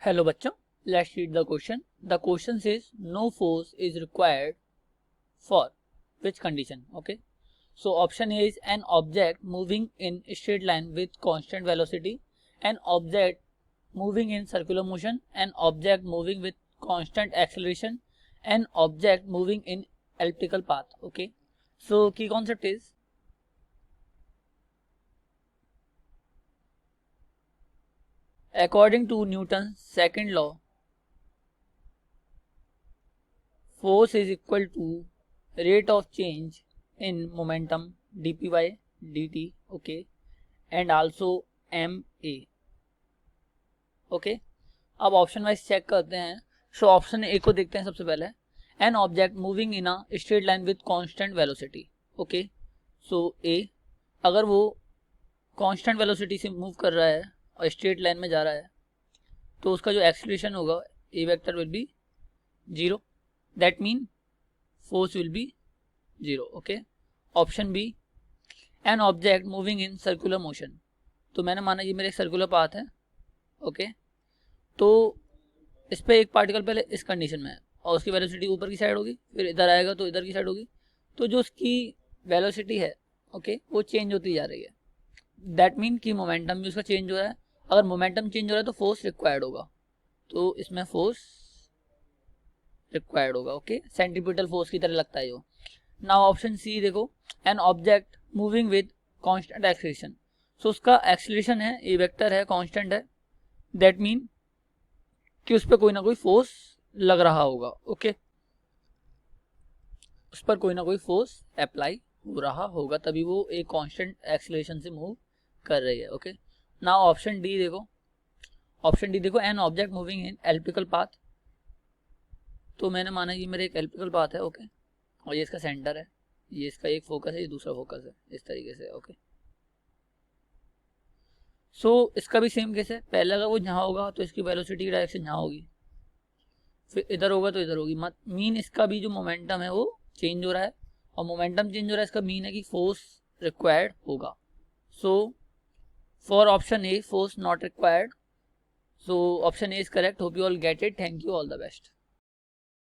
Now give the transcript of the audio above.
Hello बच्चों, let's read the question. The question says no force is required for which condition. Okay, so option A is an object moving in straight line with constant velocity, an object moving in circular motion, an object moving with constant acceleration, an object moving in elliptical path. Okay, so key concept is according to Newton's second law, force is equal to rate of change in momentum dp by dt. Okay, and also ma. Okay, अब option wise check करते हैं. So option A को देखते हैं सबसे पहले. An object moving in a straight line with constant velocity. Okay, so A अगर वो कांस्टेंट वेलोसिटी से मूव कर रहा है और स्ट्रेट लाइन में जा रहा है तो उसका जो एक्सीलरेशन होगा a vector will be zero. That mean force will be zero. Okay, option B an object moving in circular motion. तो मैंने माना ये मेरा एक सर्कुलर पाथ है. ओके, तो इस पे एक पार्टिकल पहले इस कंडीशन में है और उसकी वेलोसिटी ऊपर की साइड होगी, फिर इधर आएगा तो इधर की साइड होगी. तो जो उसकी वेलोसिटी है ओके वो चेंज होती जा रही है. दैट मीन कि मोमेंटम भी उसका चेंज हो रहा है. अगर मोमेंटम चेंज हो रहा है तो फोर्स रिक्वायर्ड होगा. तो इसमें फोर्स रिक्वायर्ड होगा. ओके, सेंट्रीपिटल फोर्स की तरह लगता है वो. नाउ ऑप्शन सी देखो, an object moving with constant acceleration. So उसका एक्सीलरेशन है ए वेक्टर है, कांस्टेंट है. दैट मीन कि उस पर कोई ना कोई फोर्स लग रहा होगा. ओके, उस पर कोई ना कोई फोर्स अप्लाई हो रहा होगा तभी वो एक कांस्टेंट एक्सीलरेशन से मूव कर रही है. ओके, नाउ ऑप्शन डी देखो. ऑप्शन डी देखो, an object moving in elliptical path. तो मैंने माना ये मेरा एक एलिप्टिकल पाथ है. ओके, और ये इसका सेंटर है, ये इसका एक फोकस है, ये दूसरा फोकस है, इस तरीके से. ओके, सो इसका भी सेम केस है. पहले अगर वो यहाँ होगा तो इसकी वेलोसिटी की डायरेक्शन यहाँ होगी, फिर इधर होगा तो इधर होगी. मत मीन इसका भी जो मोमेंटम है वो चेंज हो रहा है, और मोमेंटम चेंज हो रहा है इसका मीन है कि फोर्स रिक्वायर्ड होगा. So for option a force not required. So option A is correct. Hope you all get it. Thank you, all the best.